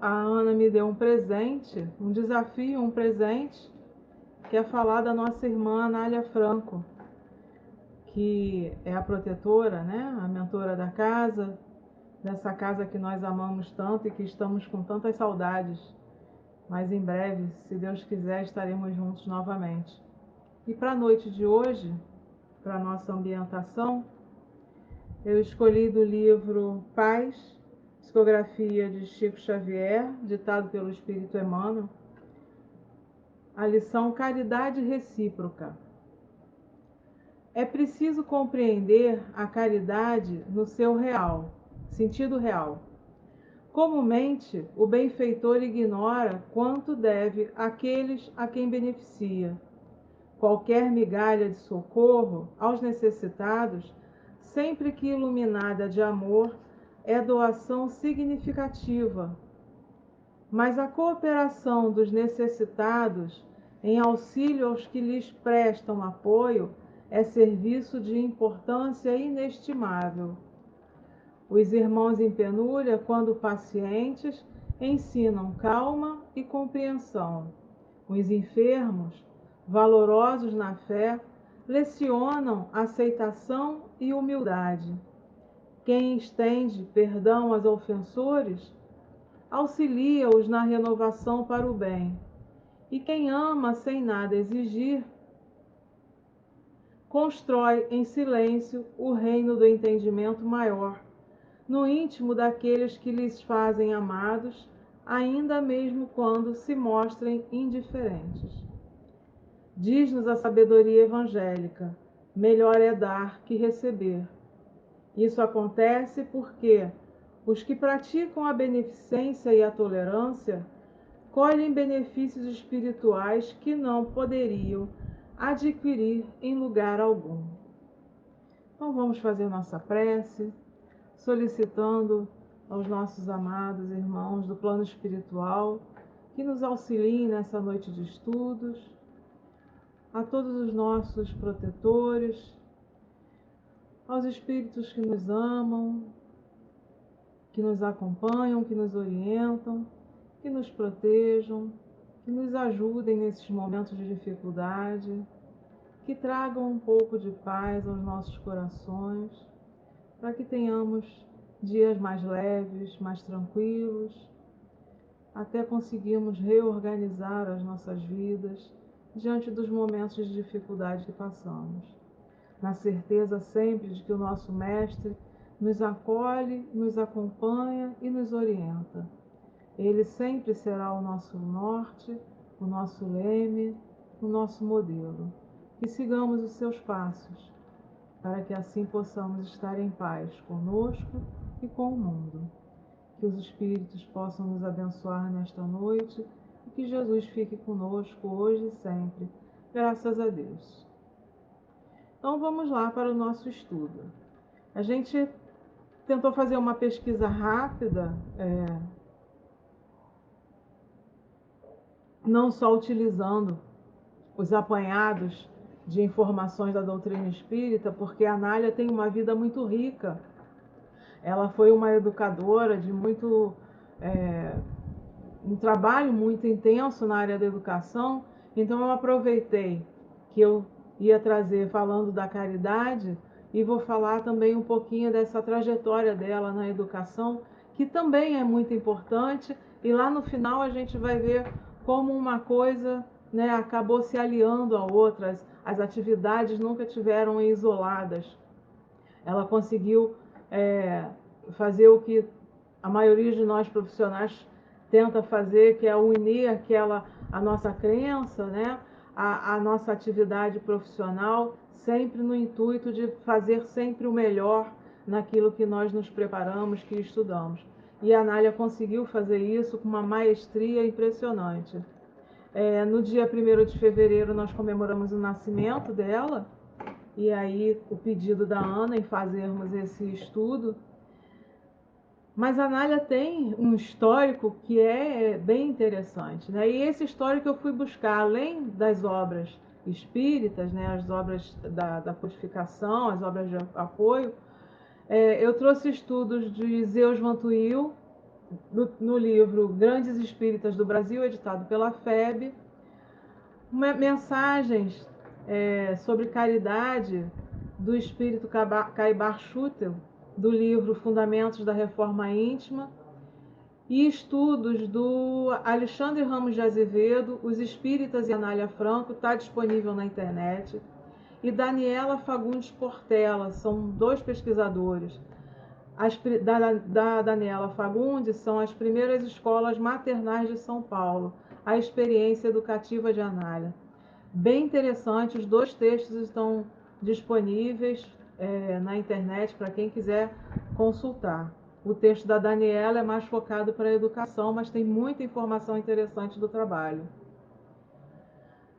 a Ana me deu um presente, um desafio, um presente, que é falar da nossa irmã Anália Franco, que é a protetora, né, a mentora da casa, dessa casa que nós amamos tanto e que estamos com tantas saudades. Mas em breve, se Deus quiser, estaremos juntos novamente. E para a noite de hoje, para a nossa ambientação, eu escolhi do livro Paz, psicografia de Chico Xavier, ditado pelo Espírito Emmanuel, a lição Caridade Recíproca. É preciso compreender a caridade no seu real, sentido real. Comumente, o benfeitor ignora quanto deve àqueles a quem beneficia. Qualquer migalha de socorro aos necessitados, sempre que iluminada de amor, é doação significativa. Mas a cooperação dos necessitados em auxílio aos que lhes prestam apoio é serviço de importância inestimável. Os irmãos em penúria, quando pacientes, ensinam calma e compreensão. Os enfermos, valorosos na fé, lecionam aceitação e humildade. Quem estende perdão aos ofensores, auxilia-os na renovação para o bem. E quem ama sem nada exigir, constrói em silêncio o reino do entendimento maior, no íntimo daqueles que lhes fazem amados, ainda mesmo quando se mostrem indiferentes. Diz-nos a sabedoria evangélica: melhor é dar que receber. Isso acontece porque os que praticam a beneficência e a tolerância colhem benefícios espirituais que não poderiam adquirir em lugar algum. Então vamos fazer nossa prece, solicitando aos nossos amados irmãos do plano espiritual que nos auxiliem nessa noite de estudos, a todos os nossos protetores, aos espíritos que nos amam, que nos acompanham, que nos orientam, que nos protejam, que nos ajudem nesses momentos de dificuldade, que tragam um pouco de paz aos nossos corações, para que tenhamos dias mais leves, mais tranquilos, até conseguirmos reorganizar as nossas vidas diante dos momentos de dificuldade que passamos, na certeza sempre de que o nosso Mestre nos acolhe, nos acompanha e nos orienta. Ele sempre será o nosso norte, o nosso leme, o nosso modelo. Que sigamos os seus passos, para que assim possamos estar em paz conosco e com o mundo. Que os Espíritos possam nos abençoar nesta noite e que Jesus fique conosco hoje e sempre. Graças a Deus. Então vamos lá para o nosso estudo. A gente tentou fazer uma pesquisa rápida, não só utilizando os apanhados de informações da doutrina espírita, porque a Anália tem uma vida muito rica. Ela foi uma educadora de um trabalho muito intenso na área da educação, então eu aproveitei que eu ia trazer falando da caridade e vou falar também um pouquinho dessa trajetória dela na educação, que também é muito importante, e lá no final a gente vai ver como uma coisa, né, acabou se aliando a outras, as atividades nunca tiveram isoladas. Ela conseguiu fazer o que a maioria de nós profissionais tenta fazer, que é unir a nossa crença, né, a nossa atividade profissional, sempre no intuito de fazer sempre o melhor naquilo que nós nos preparamos, que estudamos. E a Anália conseguiu fazer isso com uma maestria impressionante. No dia 1º de fevereiro nós comemoramos o nascimento dela, e aí o pedido da Ana em fazermos esse estudo. Mas a Anália tem um histórico que é bem interessante, né? E esse histórico eu fui buscar, além das obras espíritas, né, as obras da codificação, as obras de apoio, eu trouxe estudos de Zeus Van Tuyl, no livro Grandes Espíritas do Brasil, editado pela FEB, mensagens sobre caridade do espírito Caibar Schutel, do livro Fundamentos da Reforma Íntima, e estudos do Alexandre Ramos de Azevedo, Os Espíritas e Anália Franco, está disponível na internet, e Daniela Fagundes Portela, são dois pesquisadores. Da Daniela Fagundes são as primeiras escolas maternais de São Paulo, a experiência educativa de Anália. Bem interessante, os dois textos estão disponíveis na internet para quem quiser consultar. O texto da Daniela é mais focado para a educação, mas tem muita informação interessante do trabalho.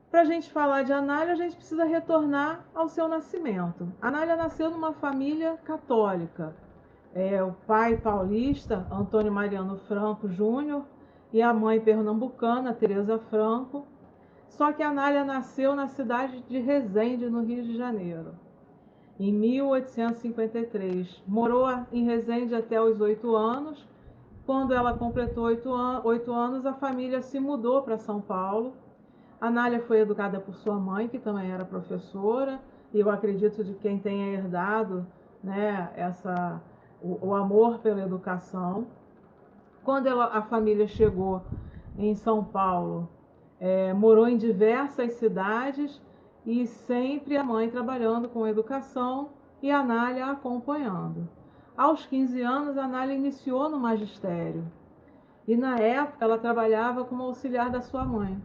Para a gente falar de Anália, a gente precisa retornar ao seu nascimento. Anália nasceu numa família católica. O pai paulista, Antônio Mariano Franco Júnior, e a mãe pernambucana, Teresa Franco. Só que Anália nasceu na cidade de Resende, no Rio de Janeiro, em 1853. Morou em Resende até os 8 anos. Quando ela completou 8 anos, a família se mudou para São Paulo. Anália foi educada por sua mãe, que também era professora, e eu acredito de quem tenha herdado, né, o amor pela educação. Quando a família chegou em São Paulo, morou em diversas cidades e sempre a mãe trabalhando com educação e a Anália acompanhando. Aos 15 anos, a Anália iniciou no magistério e na época ela trabalhava como auxiliar da sua mãe.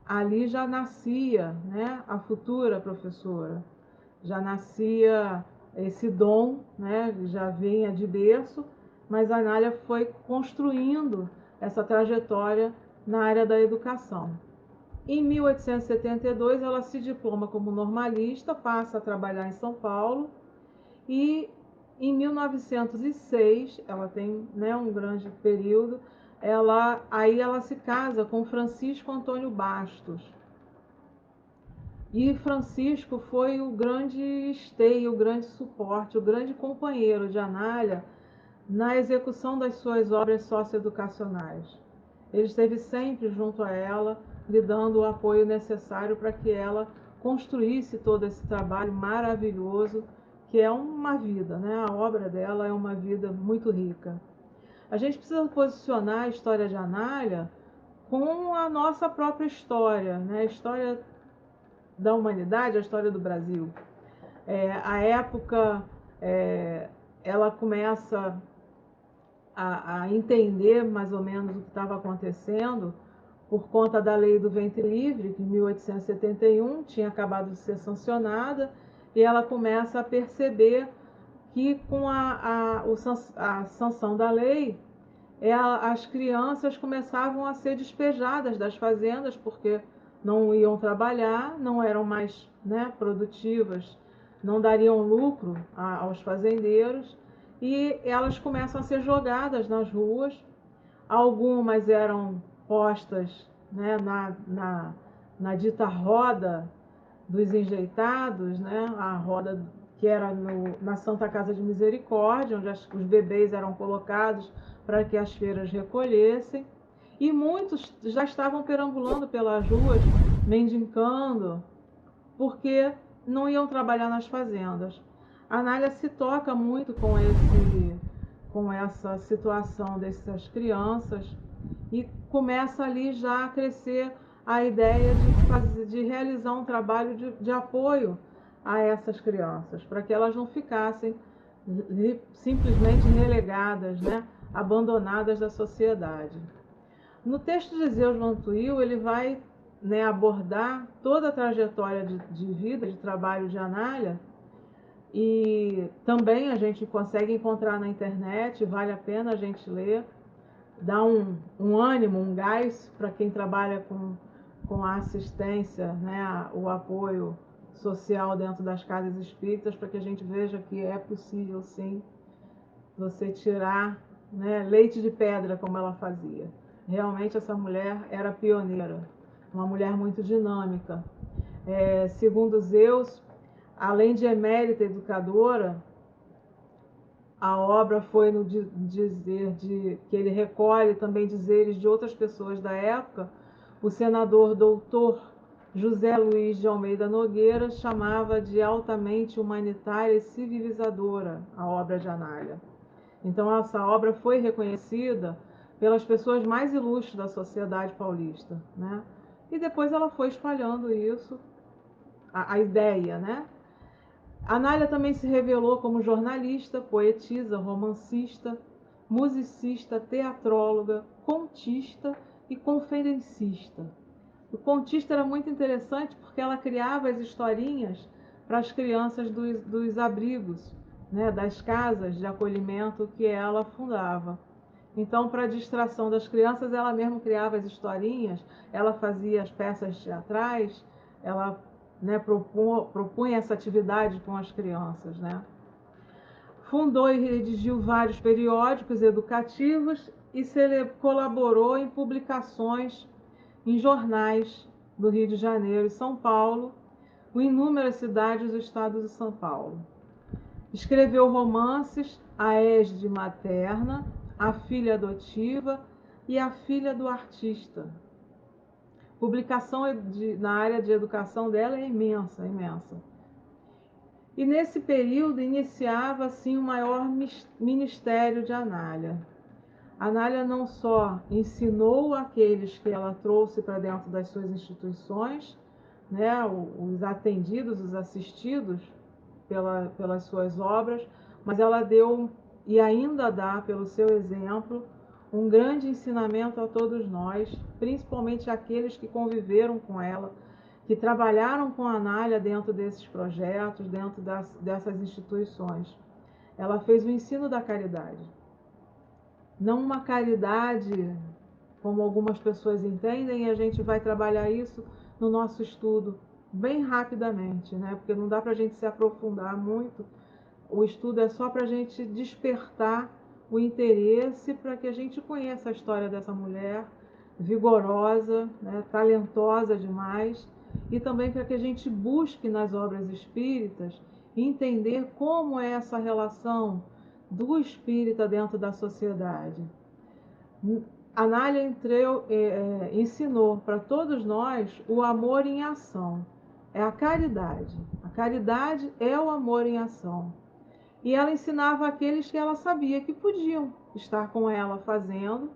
Ali já nascia, né, a futura professora, já nascia esse dom, né, já vinha de berço, mas a Anália foi construindo essa trajetória na área da educação. Em 1872, ela se diploma como normalista, passa a trabalhar em São Paulo e em 1906, ela tem, né, um grande período, aí ela se casa com Francisco Antônio Bastos. E Francisco foi o grande esteio, o grande suporte, o grande companheiro de Anália na execução das suas obras socioeducacionais. Ele esteve sempre junto a ela, lhe dando o apoio necessário para que ela construísse todo esse trabalho maravilhoso, que é uma vida, né? A obra dela é uma vida muito rica. A gente precisa posicionar a história de Anália com a nossa própria história, né? A história da humanidade, a história do Brasil. A época, ela começa a entender mais ou menos o que estava acontecendo por conta da lei do ventre livre, que em 1871 tinha acabado de ser sancionada, e ela começa a perceber que com a sanção da lei, as crianças começavam a ser despejadas das fazendas, porque não iam trabalhar, não eram mais, né, produtivas, não dariam lucro aos fazendeiros, e elas começam a ser jogadas nas ruas. Algumas eram postas, né, na dita roda dos enjeitados, né, a roda que era na Santa Casa de Misericórdia, onde os bebês eram colocados para que as feiras recolhessem. E muitos já estavam perambulando pelas ruas, mendicando, porque não iam trabalhar nas fazendas. A Anália se toca muito com essa situação dessas crianças e começa ali já a crescer a ideia de realizar um trabalho de apoio a essas crianças, para que elas não ficassem simplesmente relegadas, né, abandonadas da sociedade. No texto de Zeus Mantuil, ele vai, né, abordar toda a trajetória de vida, de trabalho de Anália, e também a gente consegue encontrar na internet, vale a pena a gente ler, dá um ânimo, um gás para quem trabalha com a assistência, né, o apoio social dentro das casas espíritas, para que a gente veja que é possível sim você tirar, né, leite de pedra, como ela fazia. Realmente essa mulher era pioneira, uma mulher muito dinâmica. Segundo Zeus, além de emérita educadora, A obra foi no dizer que ele recolhe também dizeres de outras pessoas da época. O senador doutor José Luiz de Almeida Nogueira chamava de altamente humanitária e civilizadora a obra de Anália. Então essa obra foi reconhecida pelas pessoas mais ilustres da sociedade paulista, né? E depois ela foi espalhando isso, a ideia, né? Anália também se revelou como jornalista, poetisa, romancista, musicista, teatróloga, contista e conferencista. O contista era muito interessante porque ela criava as historinhas para as crianças dos abrigos, né, das casas de acolhimento que ela fundava. Então, para a distração das crianças, ela mesma criava as historinhas, ela fazia as peças teatrais, ela, né, propunha essa atividade com as crianças, né? Fundou e redigiu vários periódicos educativos e colaborou em publicações em jornais do Rio de Janeiro e São Paulo, em inúmeras cidades do estado de São Paulo. Escreveu romances A Égide Materna, A Filha Adotiva e A Filha do Artista. Publicação na área de educação dela é imensa, imensa. E nesse período iniciava assim o maior ministério de Anália. Anália não só ensinou aqueles que ela trouxe para dentro das suas instituições, né, os atendidos, os assistidos pelas suas obras, mas ela deu e ainda dá, pelo seu exemplo, um grande ensinamento a todos nós, principalmente aqueles que conviveram com ela, que trabalharam com a Anália dentro desses projetos, dentro dessas instituições. Ela fez o ensino da caridade. Não uma caridade como algumas pessoas entendem, e a gente vai trabalhar isso no nosso estudo bem rapidamente, né? Porque não dá para a gente se aprofundar muito. O estudo é só para a gente despertar o interesse para que a gente conheça a história dessa mulher vigorosa, né? Talentosa demais, e também para que a gente busque nas obras espíritas entender como é essa relação do espírita dentro da sociedade. Anália ensinou para todos nós o amor em ação. É a caridade. A caridade é o amor em ação. E ela ensinava aqueles que ela sabia que podiam estar com ela fazendo.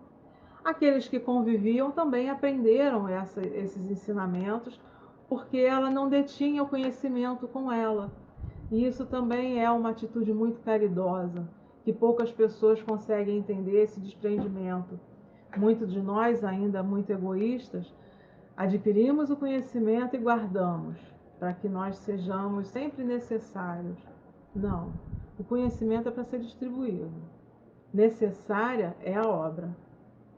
Aqueles que conviviam também aprenderam esses ensinamentos, porque ela não detinha o conhecimento com ela. E isso também é uma atitude muito caridosa, que poucas pessoas conseguem entender esse desprendimento. Muitos de nós, ainda muito egoístas, adquirimos o conhecimento e guardamos, para que nós sejamos sempre necessários. Não, o conhecimento é para ser distribuído. Necessária é a obra.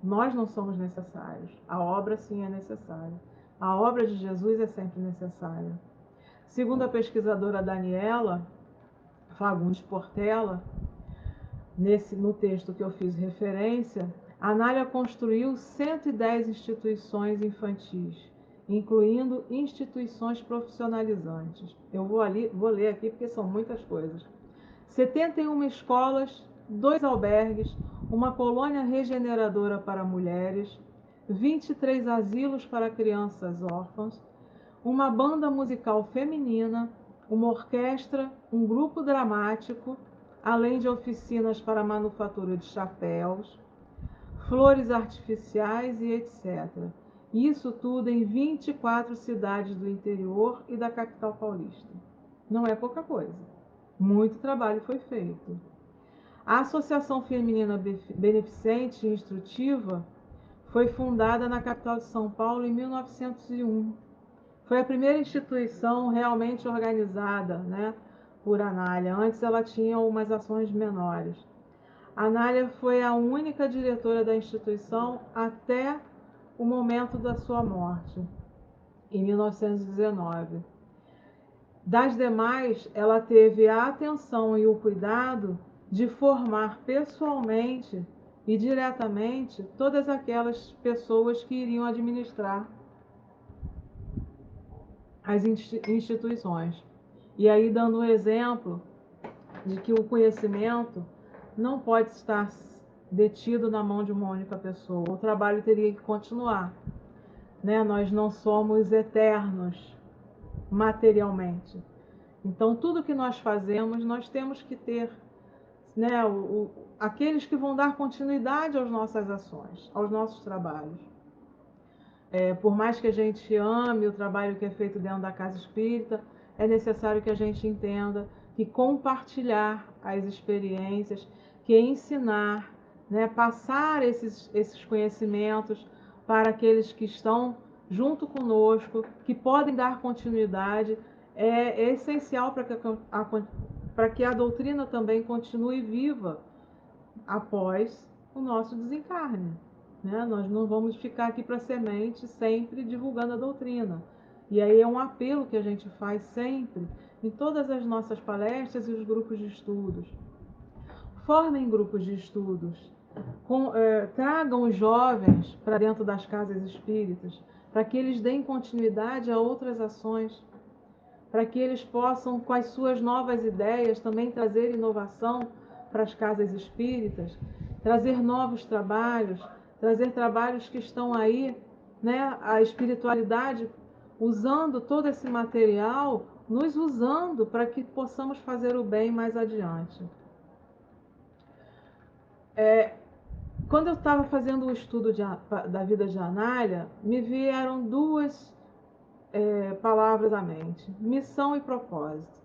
Nós não somos necessários. A obra sim é necessária. A obra de Jesus é sempre necessária. Segundo a pesquisadora Daniela Fagundes Portela, no texto que eu fiz referência, Anália construiu 110 instituições infantis, incluindo instituições profissionalizantes. Eu vou ler aqui porque são muitas coisas. 71 escolas, 2 albergues, uma colônia regeneradora para mulheres, 23 asilos para crianças órfãs, uma banda musical feminina, uma orquestra, um grupo dramático, além de oficinas para manufatura de chapéus, flores artificiais e etc. Isso tudo em 24 cidades do interior e da capital paulista. Não é pouca coisa. Muito trabalho foi feito. A Associação Feminina Beneficente e Instrutiva foi fundada na capital de São Paulo em 1901. Foi a primeira instituição realmente organizada, né, por Anália. Antes ela tinha umas ações menores. Anália foi a única diretora da instituição até o momento da sua morte, em 1919. Das demais, ela teve a atenção e o cuidado de formar pessoalmente e diretamente todas aquelas pessoas que iriam administrar as instituições. E aí dando um exemplo de que o conhecimento não pode estar detido na mão de uma única pessoa. O trabalho teria que continuar, né? Nós não somos eternos materialmente. Então, tudo que nós fazemos, nós temos que ter, né, aqueles que vão dar continuidade às nossas ações, aos nossos trabalhos. Por mais que a gente ame o trabalho que é feito dentro da casa espírita, é necessário que a gente entenda que compartilhar as experiências, que ensinar, né, passar esses conhecimentos para aqueles que estão junto conosco, que podem dar continuidade, é essencial para que a doutrina também continue viva após o nosso desencarne. Né? Nós não vamos ficar aqui para semente sempre divulgando a doutrina. E aí é um apelo que a gente faz sempre em todas as nossas palestras e os grupos de estudos. Formem grupos de estudos, tragam os jovens para dentro das casas espíritas, para que eles deem continuidade a outras ações, para que eles possam, com as suas novas ideias, também trazer inovação para as casas espíritas, trazer novos trabalhos, trazer trabalhos que estão aí, né, a espiritualidade usando todo esse material, nos usando para que possamos fazer o bem mais adiante. Quando eu estava fazendo o estudo da vida de Anália, me vieram duas palavras à mente: missão e propósito.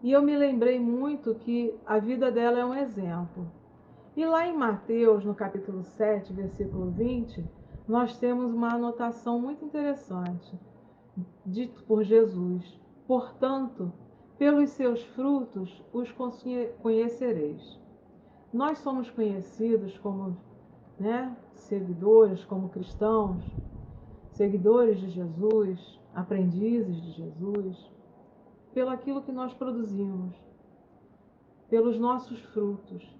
E eu me lembrei muito que a vida dela é um exemplo. E lá em Mateus, no capítulo 7, versículo 20, nós temos uma anotação muito interessante, dito por Jesus: portanto, pelos seus frutos os conhecereis. Nós somos conhecidos como, né, seguidores, como cristãos, seguidores de Jesus, aprendizes de Jesus, pelo aquilo que nós produzimos, pelos nossos frutos.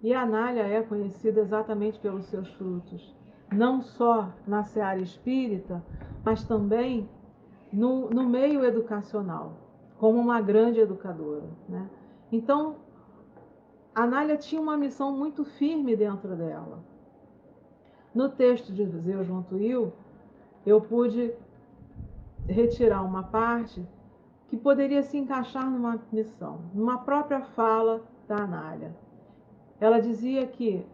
E a Anália é conhecida exatamente pelos seus frutos, não só na seara espírita, mas também no meio educacional, como uma grande educadora, né? Então, a Anália tinha uma missão muito firme dentro dela. No texto de Zeus Montuil, eu pude retirar uma parte que poderia se encaixar numa missão, numa própria fala da Anália. Ela dizia que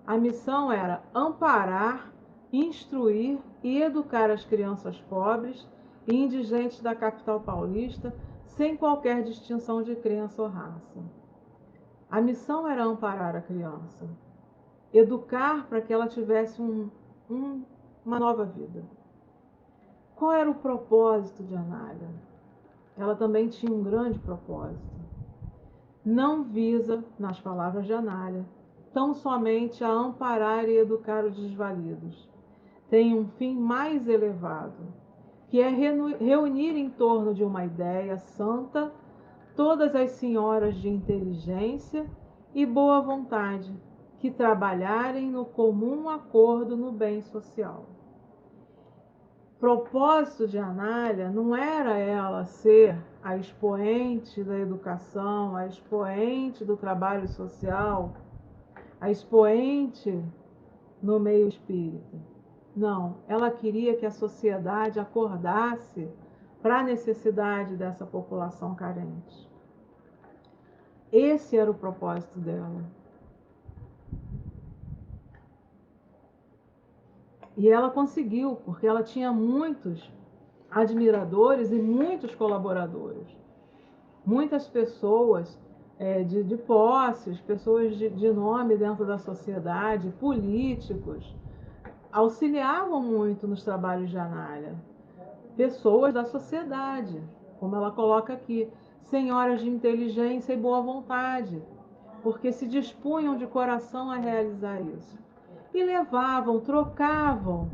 a missão era amparar, instruir e educar as crianças pobres e indigentes da capital paulista, sem qualquer distinção de crença ou raça. A missão era amparar a criança, educar para que ela tivesse uma nova vida. Qual era o propósito de Anália? Ela também tinha um grande propósito. Não visa, nas palavras de Anália, tão somente a amparar e educar os desvalidos. Tem um fim mais elevado, que é reunir em torno de uma ideia santa todas as senhoras de inteligência e boa vontade que trabalharem no comum acordo no bem social. O propósito de Anália não era ela ser a expoente da educação, a expoente do trabalho social, a expoente no meio espírita. Não, ela queria que a sociedade acordasse para a necessidade dessa população carente. Esse era o propósito dela. E ela conseguiu, porque ela tinha muitos admiradores e muitos colaboradores. Muitas pessoas de posses, pessoas de nome dentro da sociedade, políticos, auxiliavam muito nos trabalhos de Anália. Pessoas da sociedade, como ela coloca aqui, senhoras de inteligência e boa vontade, porque se dispunham de coração a realizar isso. E levavam, trocavam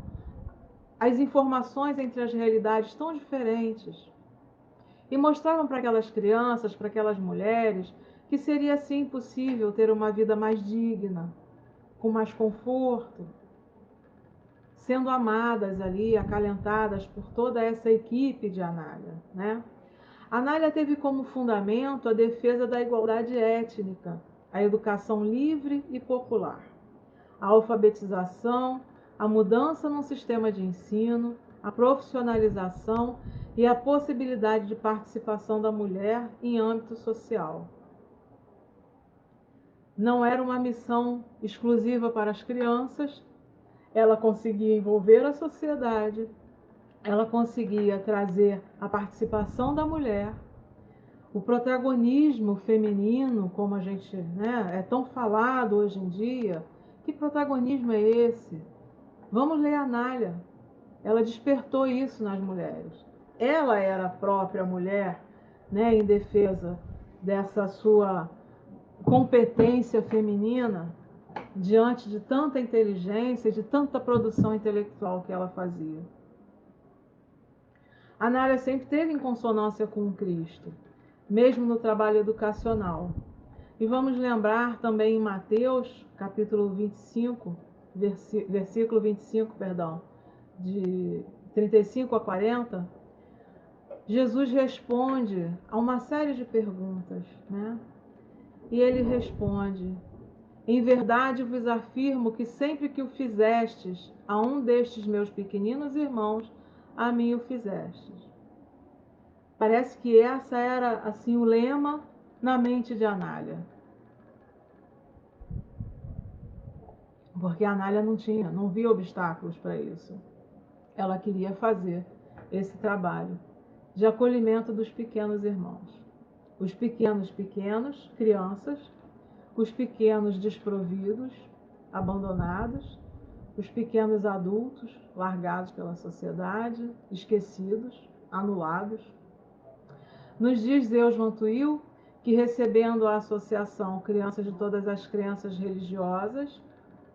as informações entre as realidades tão diferentes. E mostravam para aquelas crianças, para aquelas mulheres, que seria sim possível ter uma vida mais digna, com mais conforto, sendo amadas ali, acalentadas por toda essa equipe de Anália, né? Anália teve como fundamento a defesa da igualdade étnica, a educação livre e popular, a alfabetização, a mudança no sistema de ensino, a profissionalização e a possibilidade de participação da mulher em âmbito social. Não era uma missão exclusiva para as crianças, ela conseguia envolver a sociedade, ela conseguia trazer a participação da mulher, o protagonismo feminino, como a gente, né, é tão falado hoje em dia. Que protagonismo é esse? Vamos ler a Anália. Ela despertou isso nas mulheres. Ela era a própria mulher, né, em defesa dessa sua competência feminina diante de tanta inteligência, de tanta produção intelectual que ela fazia. A Anália sempre esteve em consonância com o Cristo, mesmo no trabalho educacional. E vamos lembrar também em Mateus, capítulo 25, versículo 25, perdão, de 35 a 40, Jesus responde a uma série de perguntas, né? E ele responde: em verdade vos afirmo que sempre que o fizestes a um destes meus pequeninos irmãos, a mim o fizestes. Parece que essa era assim o lema na mente de Anália. Porque a Anália não via obstáculos para isso. Ela queria fazer esse trabalho de acolhimento dos pequenos irmãos. Os pequenos, crianças, os pequenos desprovidos, abandonados, os pequenos adultos largados pela sociedade, esquecidos, anulados. Nos diz Zeus Vantuil que, recebendo a associação crianças de todas as crenças religiosas,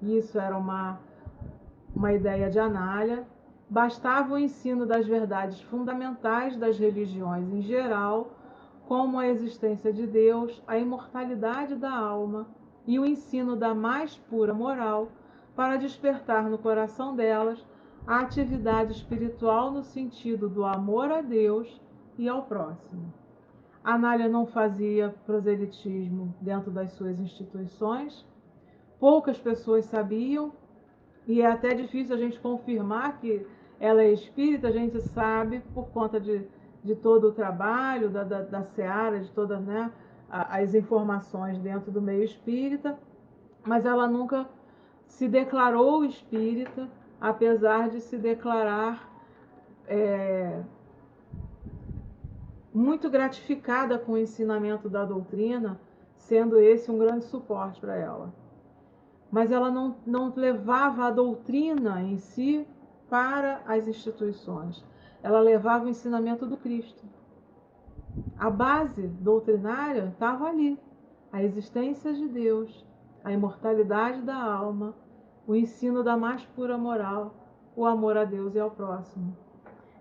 isso era uma ideia de Anália, bastava o ensino das verdades fundamentais das religiões em geral, como a existência de Deus, a imortalidade da alma e o ensino da mais pura moral, para despertar no coração delas a atividade espiritual no sentido do amor a Deus e ao próximo. Anália não fazia proselitismo dentro das suas instituições, poucas pessoas sabiam, e é até difícil a gente confirmar que ela é espírita. A gente sabe por conta de todo o trabalho da Seara, de todas, né, as informações dentro do meio espírita, mas ela nunca se declarou espírita, apesar de se declarar muito gratificada com o ensinamento da doutrina, sendo esse um grande suporte para ela. Mas ela não levava a doutrina em si para as instituições. Ela levava o ensinamento do Cristo. A base doutrinária estava ali. A existência de Deus, a imortalidade da alma, o ensino da mais pura moral, o amor a Deus e ao próximo.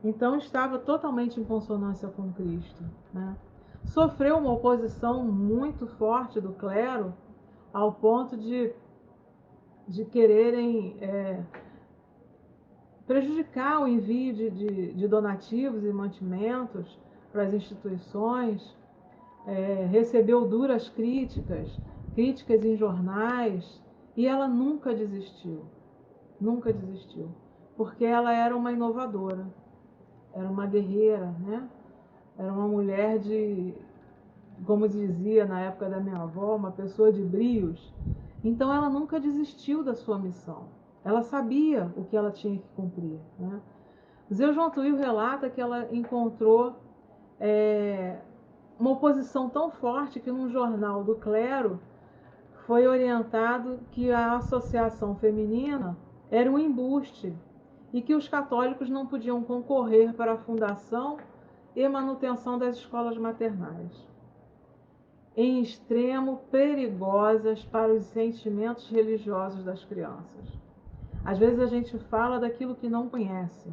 Então estava totalmente em consonância com Cristo, né? Sofreu uma oposição muito forte do clero, ao ponto de quererem prejudicar o envio de donativos e mantimentos para as instituições. Recebeu duras críticas em jornais, e ela nunca desistiu, porque ela era uma inovadora, era uma guerreira, né? Era uma mulher como dizia na época da minha avó, uma pessoa de brios. Então ela nunca desistiu da sua missão. Ela sabia o que ela tinha que cumprir, né? Zeus Vantuil relata que ela encontrou uma oposição tão forte que num jornal do clero foi orientado que a associação feminina era um embuste e que os católicos não podiam concorrer para a fundação e manutenção das escolas maternais, em extremo perigosas para os sentimentos religiosos das crianças. Às vezes a gente fala daquilo que não conhece.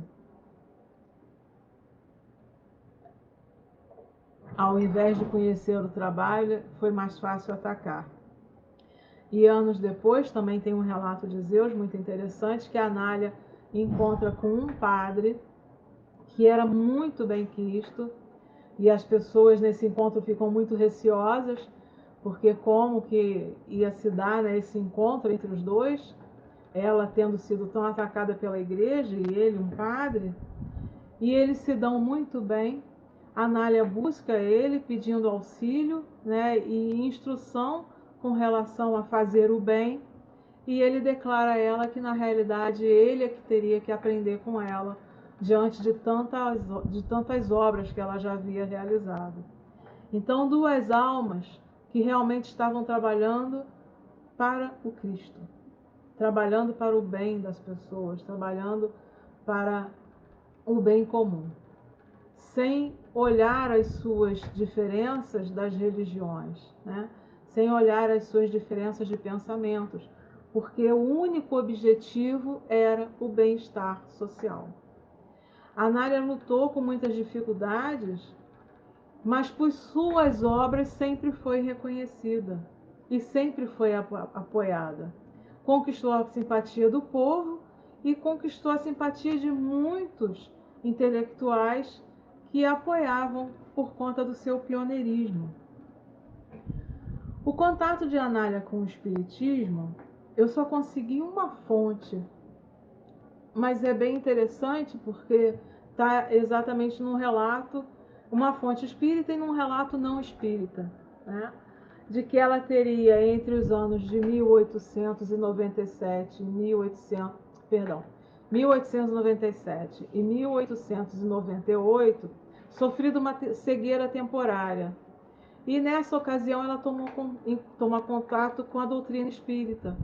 Ao invés de conhecer o trabalho, foi mais fácil atacar. E anos depois, também tem um relato de Zeus muito interessante, que a Anália encontra com um padre que era muito bem quisto, e as pessoas nesse encontro ficam muito receosas, porque como que ia se dar, né, esse encontro entre os dois, ela tendo sido tão atacada pela igreja e ele, um padre, e eles se dão muito bem. Anália busca ele pedindo auxílio, né, e instrução com relação a fazer o bem, e ele declara a ela que na realidade ele é que teria que aprender com ela diante de tantas obras que ela já havia realizado. Então, duas almas que realmente estavam trabalhando para o Cristo, trabalhando para o bem das pessoas, trabalhando para o bem comum, sem olhar as suas diferenças das religiões, né? Sem olhar as suas diferenças de pensamentos, porque o único objetivo era o bem-estar social. A Anália lutou com muitas dificuldades, mas por suas obras sempre foi reconhecida e sempre foi apoiada. Conquistou a simpatia do povo e conquistou a simpatia de muitos intelectuais que a apoiavam por conta do seu pioneirismo. O contato de Anália com o espiritismo, eu só consegui uma fonte, mas é bem interessante porque está exatamente num relato, uma fonte espírita e num relato não espírita, né? De que ela teria entre os anos de 1897 e 1897 e 1898 sofrido uma cegueira temporária. E nessa ocasião ela tomou contato com a doutrina espírita.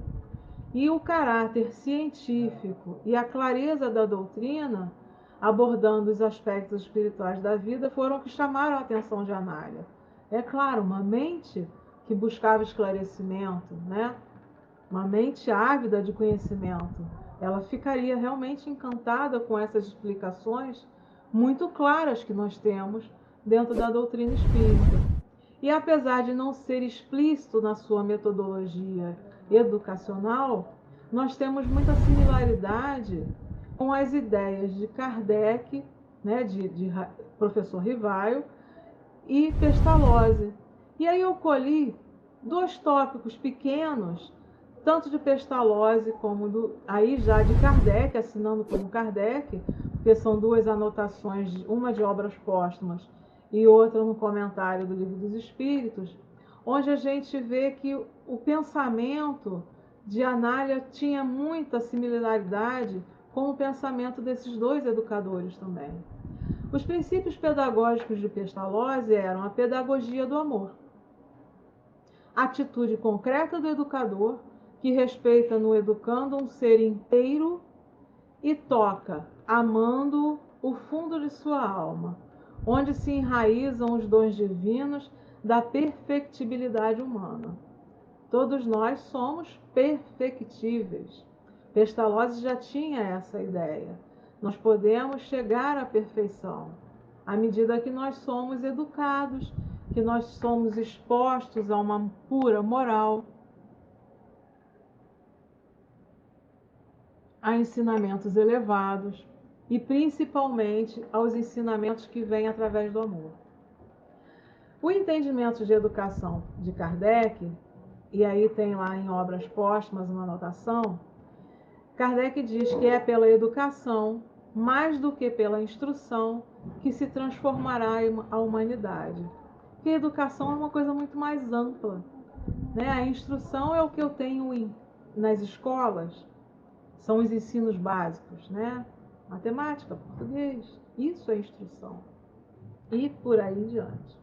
E o caráter científico e a clareza da doutrina, abordando os aspectos espirituais da vida, foram o que chamaram a atenção de Anália. É claro, uma mente que buscava esclarecimento, né? Uma mente ávida de conhecimento. Ela ficaria realmente encantada com essas explicações muito claras que nós temos dentro da doutrina espírita. E apesar de não ser explícito na sua metodologia educacional, nós temos muita similaridade com as ideias de Kardec, né, de professor Rivaio e Pestalozzi. E aí eu colhi dois tópicos pequenos, tanto de Pestalozzi como aí já de Kardec, assinando como Kardec, porque são duas anotações, uma de obras póstumas e outra no comentário do Livro dos Espíritos, onde a gente vê que o pensamento de Anália tinha muita similaridade com o pensamento desses dois educadores também. Os princípios pedagógicos de Pestalozzi eram a pedagogia do amor, a atitude concreta do educador, que respeita no educando um ser inteiro e toca, amando o fundo de sua alma, onde se enraizam os dons divinos da perfectibilidade humana. Todos nós somos perfectíveis. Pestalozzi já tinha essa ideia. Nós podemos chegar à perfeição à medida que nós somos educados, que nós somos expostos a uma pura moral, a ensinamentos elevados e principalmente aos ensinamentos que vêm através do amor. O entendimento de educação de Kardec, e aí tem lá em Obras Póstumas uma anotação, Kardec diz que é pela educação, mais do que pela instrução, que se transformará a humanidade. Porque a educação é uma coisa muito mais ampla, né? A instrução é o que eu tenho nas escolas, são os ensinos básicos, né? Matemática, português, isso é instrução. E por aí em diante.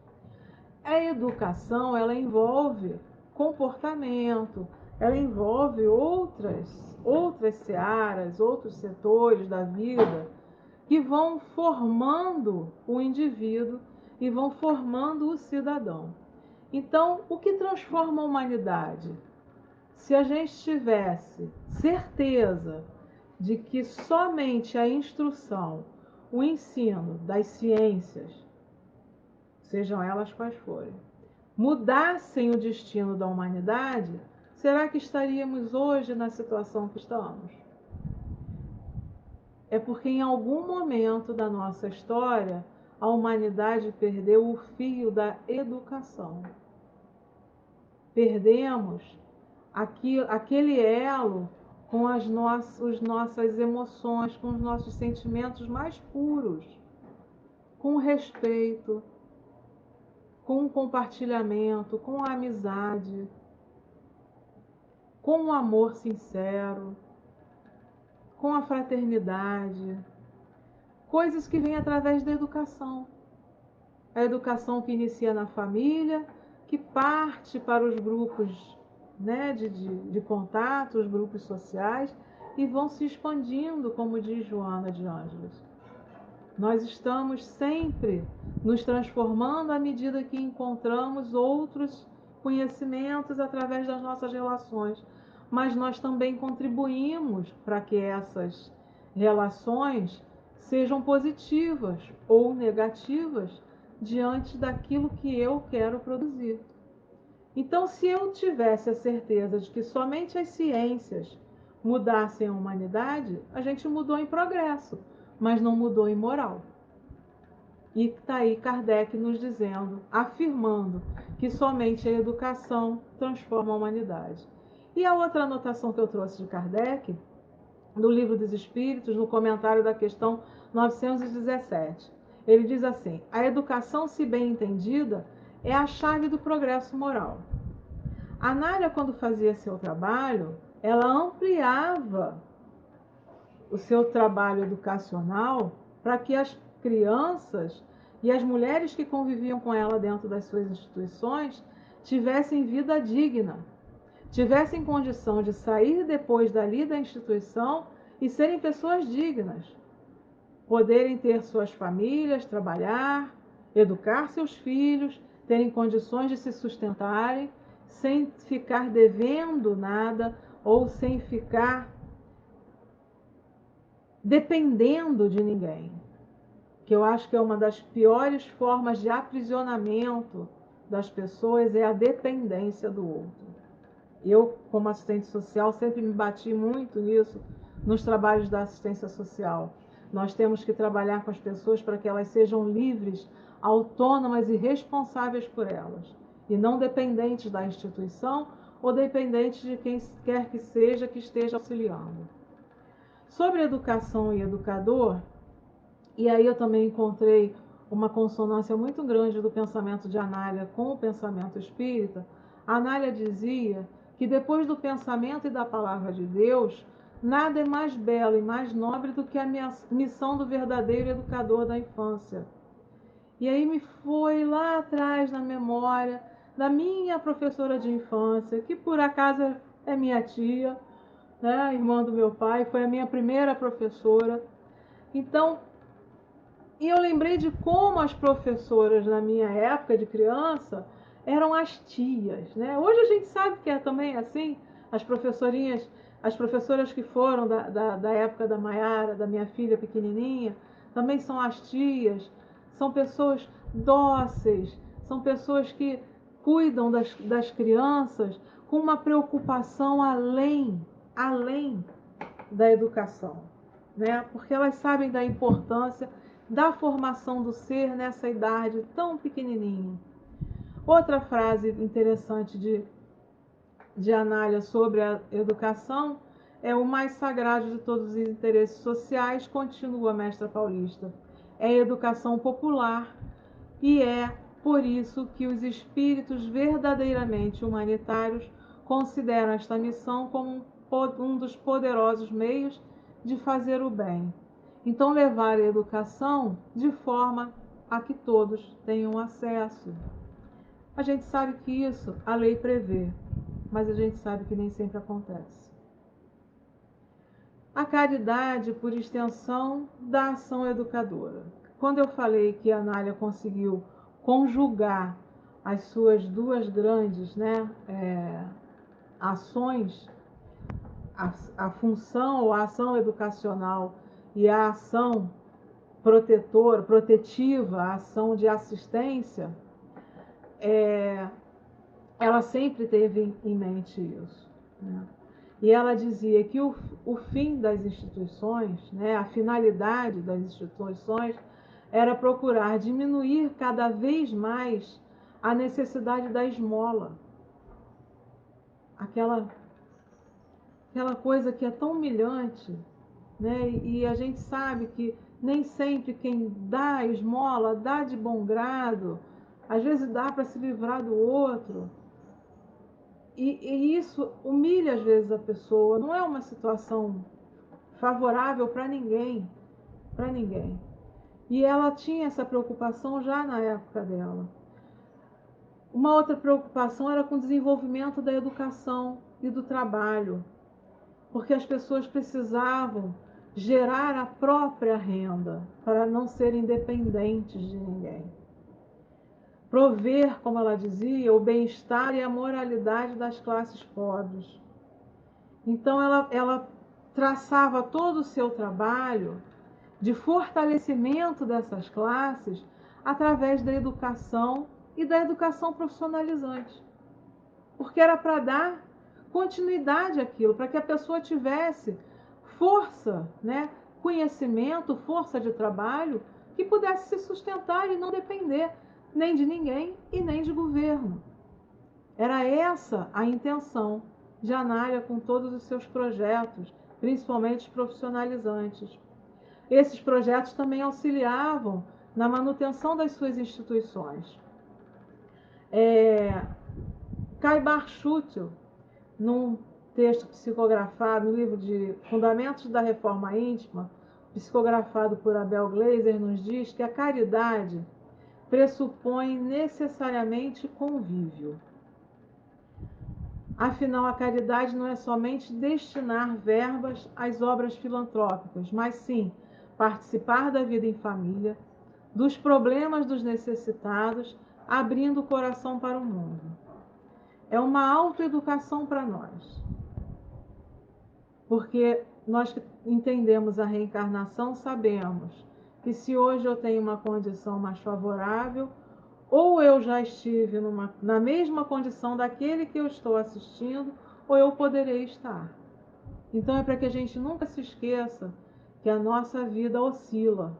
A educação, ela envolve comportamento, ela envolve outras searas, outros setores da vida que vão formando o indivíduo e vão formando o cidadão. Então, o que transforma a humanidade? Se a gente tivesse certeza de que somente a instrução, o ensino das ciências, sejam elas quais forem, mudassem o destino da humanidade, será que estaríamos hoje na situação que estamos? É porque em algum momento da nossa história, a humanidade perdeu o fio da educação. perdemos aquele elo com as nossas emoções, com os nossos sentimentos mais puros, com respeito, com o compartilhamento, com a amizade, com o amor sincero, com a fraternidade, coisas que vêm através da educação. A educação que inicia na família, que parte para os grupos, né, de contato, os grupos sociais, e vão se expandindo, como diz Joana de Ângeles. Nós estamos sempre nos transformando à medida que encontramos outros conhecimentos através das nossas relações, mas nós também contribuímos para que essas relações sejam positivas ou negativas diante daquilo que eu quero produzir. Então, se eu tivesse a certeza de que somente as ciências mudassem a humanidade, a gente mudou em progresso, mas não mudou em moral. E está aí Kardec nos dizendo, afirmando que somente a educação transforma a humanidade. E a outra anotação que eu trouxe de Kardec, do Livro dos Espíritos, no comentário da questão 917, ele diz assim: a educação, se bem entendida, é a chave do progresso moral. A Nália, quando fazia seu trabalho, ela ampliava o seu trabalho educacional para que as crianças e as mulheres que conviviam com ela dentro das suas instituições tivessem vida digna, tivessem condição de sair depois dali da instituição e serem pessoas dignas, poderem ter suas famílias, trabalhar, educar seus filhos, terem condições de se sustentarem, sem ficar devendo nada ou sem ficar dependendo de ninguém, que eu acho que é uma das piores formas de aprisionamento das pessoas, é a dependência do outro. Eu, como assistente social, sempre me bati muito nisso nos trabalhos da assistência social. Nós temos que trabalhar com as pessoas para que elas sejam livres, autônomas e responsáveis por elas, e não dependentes da instituição ou dependentes de quem quer que seja que esteja auxiliando. Sobre educação e educador, e aí eu também encontrei uma consonância muito grande do pensamento de Anália com o pensamento espírita. Anália dizia que depois do pensamento e da palavra de Deus, nada é mais belo e mais nobre do que a missão do verdadeiro educador da infância. E aí me foi lá atrás na memória da minha professora de infância, que por acaso é minha tia, né, irmã do meu pai, foi a minha primeira professora. Então, e eu lembrei de como as professoras na minha época de criança eram as tias, né? Hoje a gente sabe que é também assim, as professorinhas, as professoras que foram da época da Maiara, da minha filha pequenininha, também são as tias, são pessoas dóceis, são pessoas que cuidam das crianças com uma preocupação além da educação, né? Porque elas sabem da importância da formação do ser nessa idade tão pequenininha. Outra frase interessante de Anália sobre a educação é: o mais sagrado de todos os interesses sociais, continua a mestra paulista, é a educação popular, e é por isso que os espíritos verdadeiramente humanitários consideram esta missão como um dos poderosos meios de fazer o bem. Então, levar a educação de forma a que todos tenham acesso. A gente sabe que isso a lei prevê, mas a gente sabe que nem sempre acontece. A caridade, por extensão da ação educadora. Quando eu falei que a Anália conseguiu conjugar as suas duas grandes, né, ações, a função ou a ação educacional e a ação protetiva, a ação de assistência, ela sempre teve em mente isso, né? E ela dizia que o fim das instituições, né, a finalidade das instituições, era procurar diminuir cada vez mais a necessidade da esmola. aquela, aquela coisa que é tão humilhante, né? E a gente sabe que nem sempre quem dá esmola dá de bom grado, às vezes dá para se livrar do outro. E isso humilha às vezes a pessoa, não é uma situação favorável para ninguém, para ninguém. E ela tinha essa preocupação já na época dela. Uma outra preocupação era com o desenvolvimento da educação e do trabalho, porque as pessoas precisavam gerar a própria renda para não serem dependentes de ninguém. Prover, como ela dizia, o bem-estar e a moralidade das classes pobres. Então ela traçava todo o seu trabalho de fortalecimento dessas classes através da educação e da educação profissionalizante. Porque era para dar continuidade àquilo, para que a pessoa tivesse força, né, conhecimento, força de trabalho, que pudesse se sustentar e não depender nem de ninguém e nem de governo. Era essa a intenção de Anália com todos os seus projetos, principalmente profissionalizantes. Esses projetos também auxiliavam na manutenção das suas instituições. Caibar Schutel, num texto psicografado, no livro de Fundamentos da Reforma Íntima, psicografado por Abel Gleiser, nos diz que a caridade pressupõe necessariamente convívio. Afinal, a caridade não é somente destinar verbas às obras filantrópicas, mas sim participar da vida em família, dos problemas dos necessitados, abrindo o coração para o mundo. É uma autoeducação para nós, porque nós que entendemos a reencarnação sabemos que se hoje eu tenho uma condição mais favorável, ou eu já estive na mesma condição daquele que eu estou assistindo, ou eu poderei estar. Então é para que a gente nunca se esqueça que a nossa vida oscila.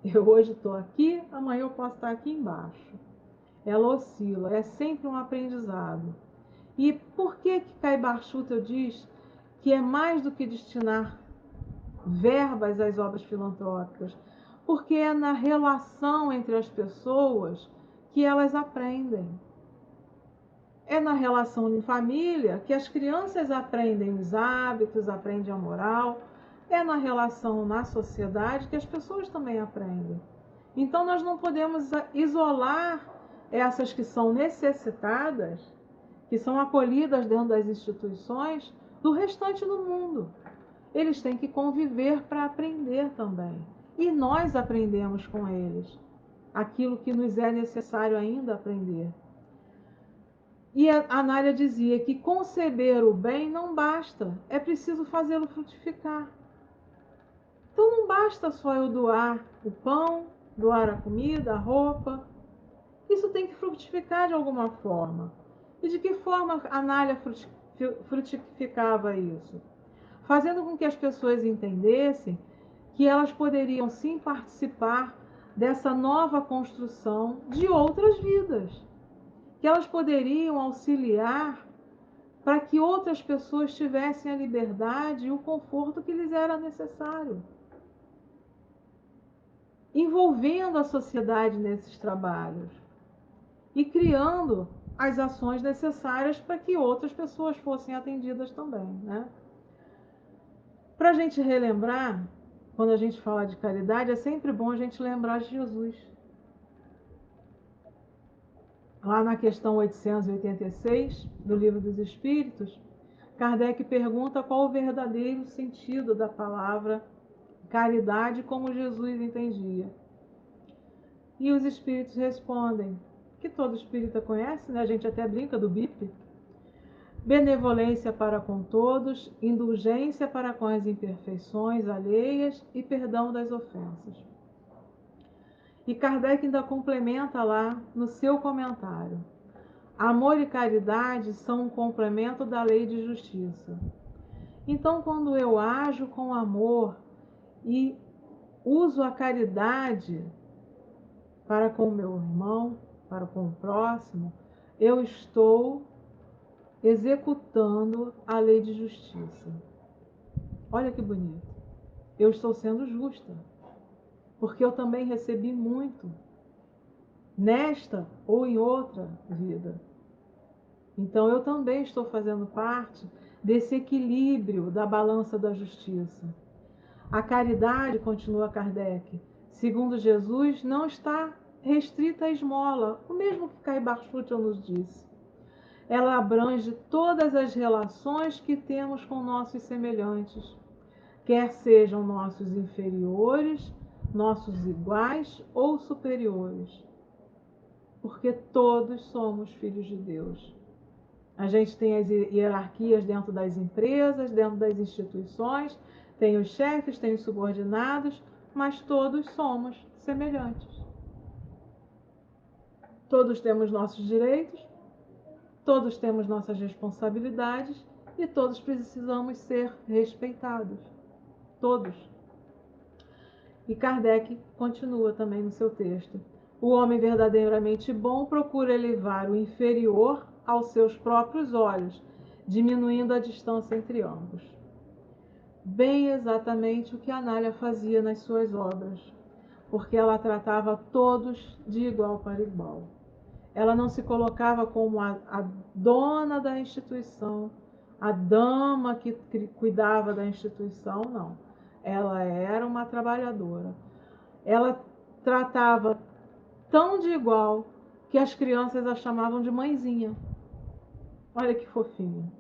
Eu hoje estou aqui, amanhã eu posso estar aqui embaixo. Ela oscila, é sempre um aprendizado. E por que Caibar Schutel diz que é mais do que destinar verbas às obras filantrópicas? Porque é na relação entre as pessoas que elas aprendem. É na relação em família que as crianças aprendem os hábitos, aprendem a moral. É na relação na sociedade que as pessoas também aprendem. Então nós não podemos isolar essas que são necessitadas, que são acolhidas dentro das instituições, do restante do mundo. Eles têm que conviver para aprender também. E nós aprendemos com eles aquilo que nos é necessário ainda aprender. E a Anália dizia que conceber o bem não basta, é preciso fazê-lo frutificar. Então não basta só eu doar o pão, doar a comida, a roupa. Isso tem que frutificar de alguma forma. E de que forma a Anália frutificava isso? Fazendo com que as pessoas entendessem que elas poderiam sim participar dessa nova construção de outras vidas, que elas poderiam auxiliar para que outras pessoas tivessem a liberdade e o conforto que lhes era necessário, envolvendo a sociedade nesses trabalhos e criando as ações necessárias para que outras pessoas fossem atendidas também, né? Para a gente relembrar, quando a gente fala de caridade, é sempre bom a gente lembrar de Jesus. Lá na questão 886 do Livro dos Espíritos, Kardec pergunta qual o verdadeiro sentido da palavra caridade como Jesus entendia. E os espíritos respondem, que todo espírita conhece, né? A gente até brinca do BIP: benevolência para com todos, indulgência para com as imperfeições alheias e perdão das ofensas. E Kardec ainda complementa lá no seu comentário: amor e caridade são um complemento da lei de justiça. Então, quando eu ajo com amor e uso a caridade para com o meu irmão, para com o próximo, eu estou executando a lei de justiça. Olha que bonito. Eu estou sendo justa, porque eu também recebi muito, nesta ou em outra vida. Então eu também estou fazendo parte desse equilíbrio da balança da justiça. A caridade, continua Kardec, segundo Jesus, não está restrita à esmola, o mesmo que Caibar Schutel nos disse. Ela abrange todas as relações que temos com nossos semelhantes, quer sejam nossos inferiores, nossos iguais ou superiores, porque todos somos filhos de Deus. A gente tem as hierarquias dentro das empresas, dentro das instituições, tem os chefes, tem os subordinados, mas todos somos semelhantes. Todos temos nossos direitos, todos temos nossas responsabilidades e todos precisamos ser respeitados. Todos. E Kardec continua também no seu texto. O homem verdadeiramente bom procura elevar o inferior aos seus próprios olhos, diminuindo a distância entre ambos. Bem exatamente o que Anália fazia nas suas obras, porque ela tratava todos de igual para igual. Ela não se colocava como a dona da instituição, a dama que cuidava da instituição, não. Ela era uma trabalhadora. Ela tratava tão de igual que as crianças a chamavam de mãezinha. Olha que fofinho.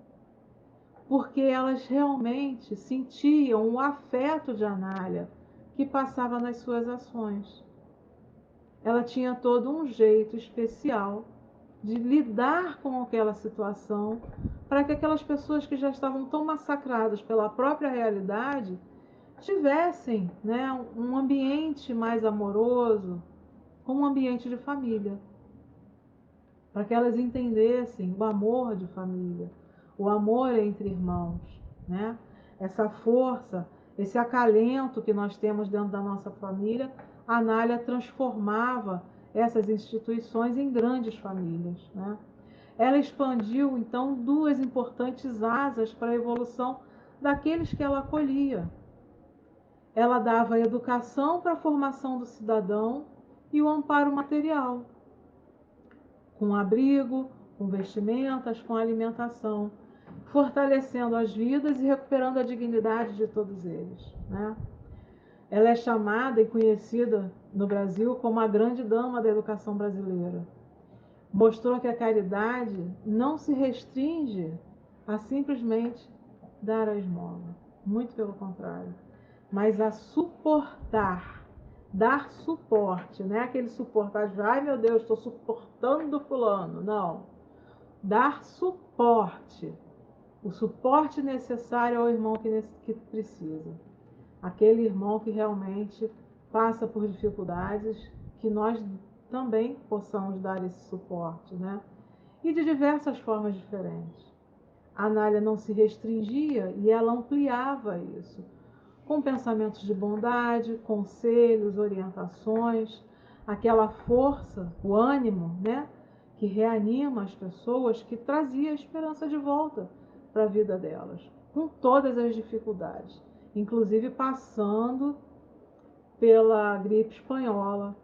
Porque elas realmente sentiam o afeto de Anália que passava nas suas ações. Ela tinha todo um jeito especial de lidar com aquela situação para que aquelas pessoas que já estavam tão massacradas pela própria realidade tivessem, né, um ambiente mais amoroso, como um ambiente de família, para que elas entendessem o amor de família, o amor entre irmãos, né? Essa força, esse acalento que nós temos dentro da nossa família, a Anália transformava essas instituições em grandes famílias, né? Ela expandiu, então, duas importantes asas para a evolução daqueles que ela acolhia. Ela dava a educação para a formação do cidadão e o amparo material, com abrigo, com vestimentas, com alimentação, fortalecendo as vidas e recuperando a dignidade de todos eles, né? Ela é chamada e conhecida no Brasil como a grande dama da educação brasileira. Mostrou que a caridade não se restringe a simplesmente dar a esmola, muito pelo contrário, mas a suportar, dar suporte, não é aquele suportar, ai meu Deus, estou suportando fulano, não. Dar suporte, o suporte necessário ao irmão que precisa. Aquele irmão que realmente passa por dificuldades, que nós também possamos dar esse suporte, né? E de diversas formas diferentes. A Anália não se restringia e ela ampliava isso, com pensamentos de bondade, conselhos, orientações, aquela força, o ânimo, né, que reanima as pessoas, que trazia a esperança de volta para a vida delas, com todas as dificuldades, inclusive passando pela gripe espanhola,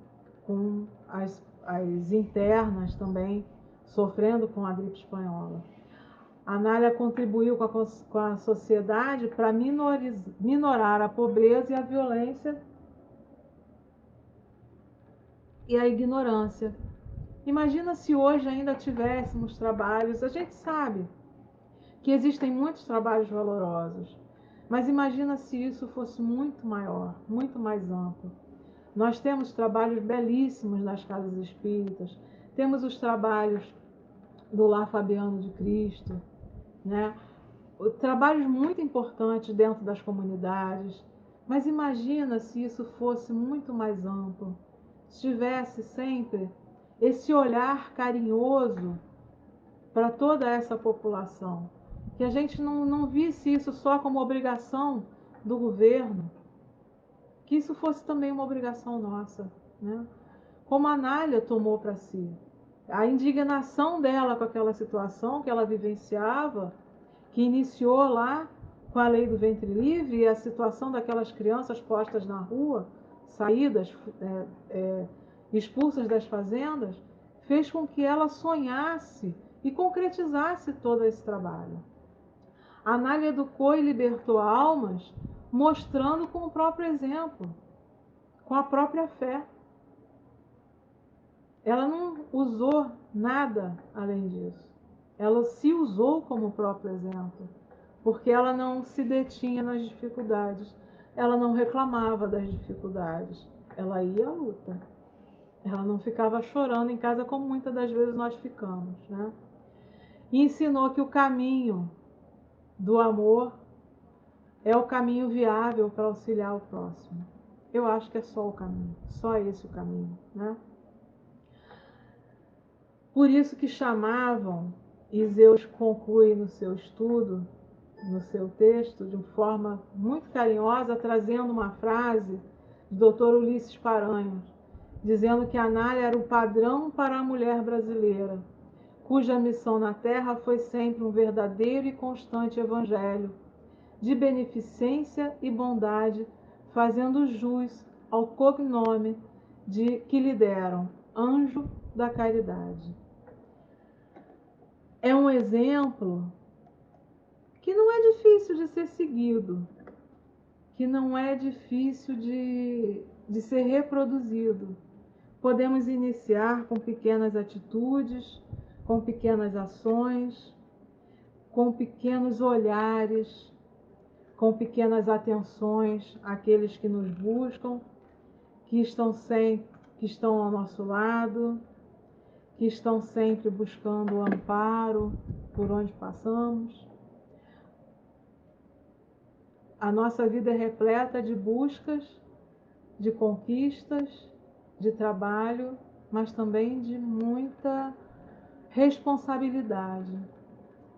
com as internas também sofrendo com a gripe espanhola. A Anália contribuiu com a sociedade para minorar a pobreza e a violência e a ignorância. Imagina se hoje ainda tivéssemos trabalhos, a gente sabe que existem muitos trabalhos valorosos, mas imagina se isso fosse muito maior, muito mais amplo. Nós temos trabalhos belíssimos nas casas espíritas, temos os trabalhos do Lar Fabiano de Cristo, né? Trabalhos muito importantes dentro das comunidades, mas imagina se isso fosse muito mais amplo, se tivesse sempre esse olhar carinhoso para toda essa população, que a gente não visse isso só como obrigação do governo, que isso fosse também uma obrigação nossa, né? Como a Anália tomou para si. A indignação dela com aquela situação que ela vivenciava, que iniciou lá com a lei do ventre livre e a situação daquelas crianças postas na rua, saídas, expulsas das fazendas, fez com que ela sonhasse e concretizasse todo esse trabalho. A Anália educou e libertou almas, mostrando com o próprio exemplo, com a própria fé. Ela não usou nada além disso. Ela se usou como próprio exemplo, porque ela não se detinha nas dificuldades, ela não reclamava das dificuldades, ela ia à luta. Ela não ficava chorando em casa como muitas das vezes nós ficamos, né? E ensinou que o caminho do amor é o caminho viável para auxiliar o próximo. Eu acho que é só o caminho, só esse o caminho, né? Por isso que chamavam, e Zeus conclui no seu estudo, no seu texto, de forma muito carinhosa, trazendo uma frase do Dr. Ulisses Paranhos, dizendo que Anália era o padrão para a mulher brasileira, cuja missão na Terra foi sempre um verdadeiro e constante evangelho, de beneficência e bondade, fazendo jus ao cognome que lhe deram, Anjo da Caridade. É um exemplo que não é difícil de ser seguido, que não é difícil de ser reproduzido. Podemos iniciar com pequenas atitudes, com pequenas ações, com pequenos olhares, com pequenas atenções àqueles que nos buscam, que estão ao nosso lado, que estão sempre buscando o amparo por onde passamos. A nossa vida é repleta de buscas, de conquistas, de trabalho, mas também de muita responsabilidade.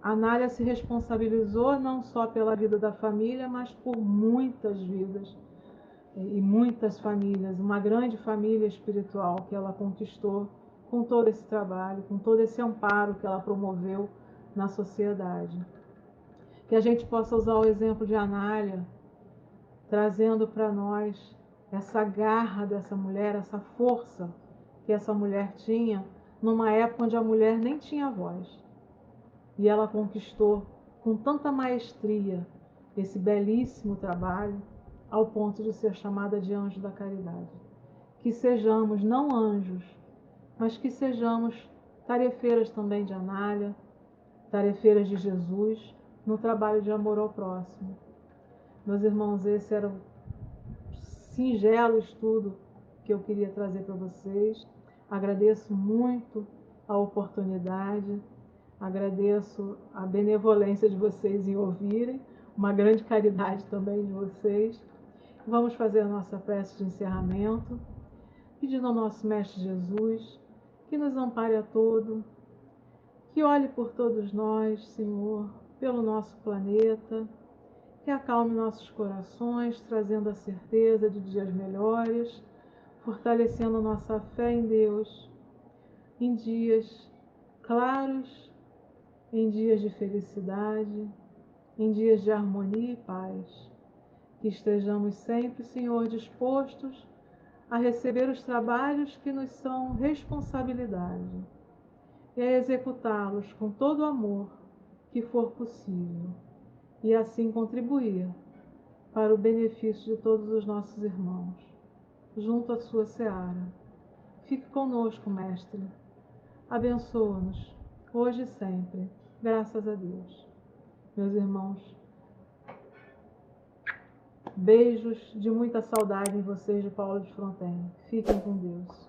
A Anália se responsabilizou não só pela vida da família, mas por muitas vidas e muitas famílias, uma grande família espiritual que ela conquistou com todo esse trabalho, com todo esse amparo que ela promoveu na sociedade. Que a gente possa usar o exemplo de Anália, trazendo para nós essa garra dessa mulher, essa força que essa mulher tinha, numa época onde a mulher nem tinha voz. E ela conquistou com tanta maestria esse belíssimo trabalho, ao ponto de ser chamada de anjo da caridade. Que sejamos não anjos, mas que sejamos tarefeiras também de Anália, tarefeiras de Jesus, no trabalho de amor ao próximo. Meus irmãos, esse era o singelo estudo que eu queria trazer para vocês. Agradeço muito a oportunidade, agradeço a benevolência de vocês em ouvirem, uma grande caridade também de vocês. Vamos fazer a nossa prece de encerramento, pedindo ao nosso Mestre Jesus que nos ampare a todo, que olhe por todos nós, Senhor, pelo nosso planeta, que acalme nossos corações, trazendo a certeza de dias melhores, fortalecendo nossa fé em Deus, em dias claros, em dias de felicidade, em dias de harmonia e paz. Que estejamos sempre, Senhor, dispostos a receber os trabalhos que nos são responsabilidade e a executá-los com todo o amor que for possível, e assim contribuir para o benefício de todos os nossos irmãos, junto à sua seara. Fique conosco, Mestre. Abençoa-nos, hoje e sempre. Graças a Deus. Meus irmãos, beijos de muita saudade em vocês de Paulo de Fronten. Fiquem com Deus.